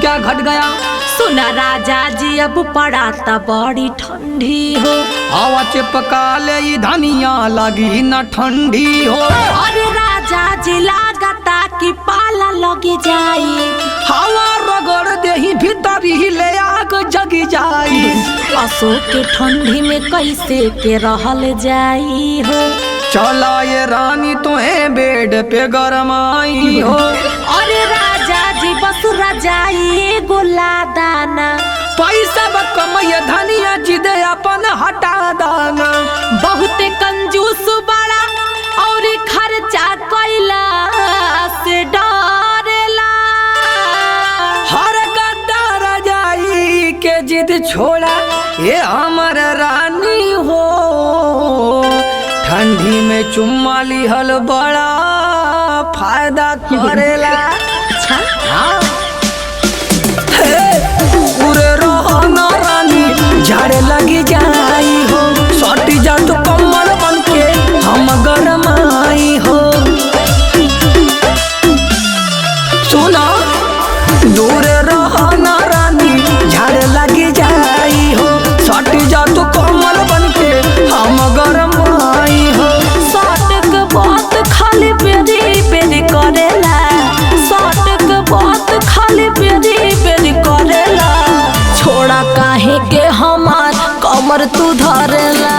क्या घट गया? सुना राजा जी अब पड़ा था बड़ी ठंडी हो। हवा चिपका ले धनिया लगी न ठंडी हो। अरे राजा जी लागता कि पाला लगी जाई। हवा रगड़ दे भीतर ही ले आग जगी जाई। असो के ठंडी में कैसे के रहल जाई हो। चला ये रानी तुहे बेड पे गरमाई हो। अरे राजा जी बस रजाई गोला दाना। पैसा कमैया धनिया जी दे अपन हटा दाना। बहुत कंजूस बड़ा और खर्चा कैला से डरेला। हर गद्दार रजाई के जिद छोड़ा ये हमर रानी हो। ठंडी में चुम्मा लिहल बड़ा फायदा करेला। अच्छा हाँ। पूरे रहो ना रानी झाड़े लगी जाई हो। सटी जा तो कमर बन के हम गरमाई हो। सुना दूर रहो ना रानी झाड़े लगी जाई हो। सटी जा तो कमर बन के हम गरमाई हो। सटक बात खाली पेरी पेरी करेला। सटक बात खाली पेरी पेरी करेला। छोड़ा काहे के हमार कमर तू धरेला।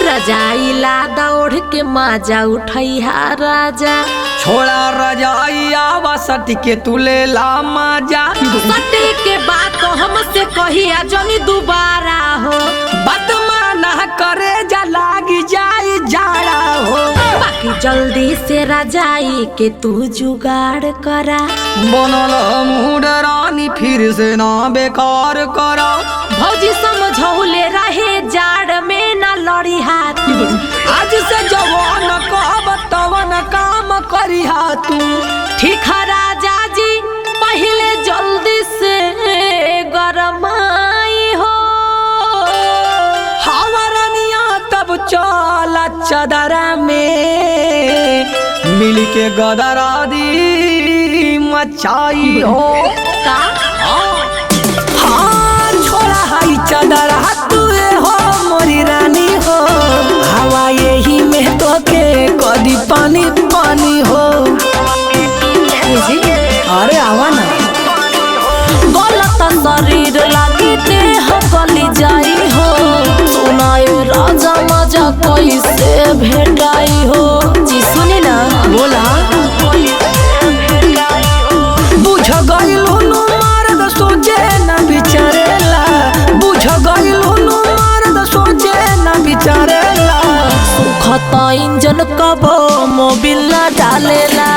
रजाईला दौड़ के माजा उठैया राजा। छोड़ा रजाइया सट के तुले ला माजा। सटे के बात तो हमसे कहिया जनी दोबारा हो। बदमाना करे जा लागी जाई जाड़ा हो। बाकी जल्दी से रजाई के तू जुगाड़ करा। बनल मूड रानी फिर से ना बेकार करा। भौजी समझौले रहे जाड़ में न लड़ी हाथ। आज से जवान कहब तवन काम करी तू। ठीक है राजा जी पहले जल्दी से गरमाई हो। हवरनिया तब चला चदरा में मिल के गदरा दी मचाई हो। का हाँ छोड़ा हाई चदरा तुए हो मोरी रानी हो। हवा यही में तो के कदी पानी पानी हो। अरे आवा ना। गलत शरीर लगी देह गली जाई हो। सुनाए राजा मजा कैसे भेटाई हो। जी सुनी ना बोला बुझ गइलो नु मर्द सोचे न बिचारेला। बुझ गइलो नु मर्द सोचे न बिचारेला। सुखता इंजन कबो मोबिल न डालेला।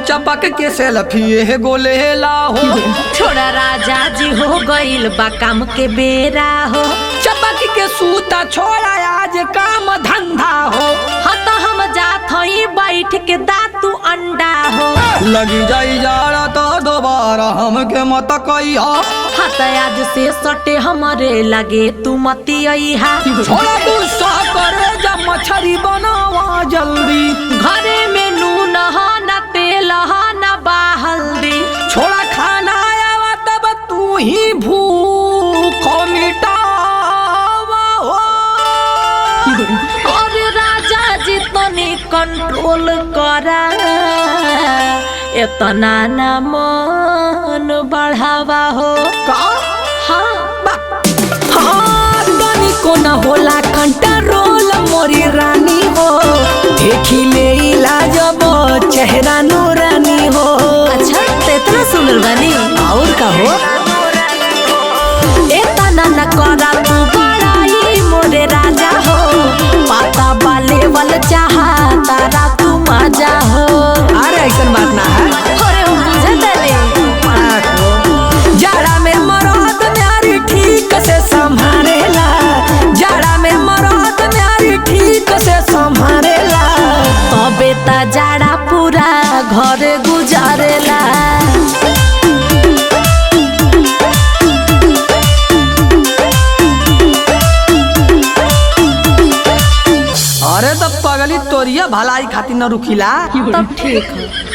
चपक के सेल्फी गोले लाहो। छोड़ा राजा जी हो गइल बा काम के बेरा हो। चपक के सूता छोड़ा आज काम धंधा हो। हाँ तो हम जात हई बैठ के दातू अंडा हो। लगी जाई जाड़ा तो दोबारा हमके मत कहिया। हाँ तो आज से सटे हमारे लगे तू मती अइहा। छोड़ा गुस्सा करे जब मछली बनावा जल्दी। घरे में नून न तेल न हल्दी। छोड़ा खाना आया तब तू ही भूख मिटावा हो। और राजा जी तनी कंट्रोल करा। इतना न मन बढ़ावा हो। का? हाँ तनिको न होला कंट्रोल मोरी रानी हो, देखी ले इलाजब चेहरा नूरानी हो। अच्छा तो इतना सुंदर बानी और का हो इतना न करा तू बड़ाई मोरे राजा हो, पाता बाले वाल चाहा तारा तू मजा हो। अरे ऐसा बात ना है। अरे हम बुझते जाड़ा में मरद म्यारी ठीक से संभारेला, जाड़ा में मरद म्यारी ठीक से संभारेला, तबे ता जाड़ा पूरा घरे गुजारेला। अरे तब पगली तोरिया भलाई खातिर न रुकिला। तब ठीक है।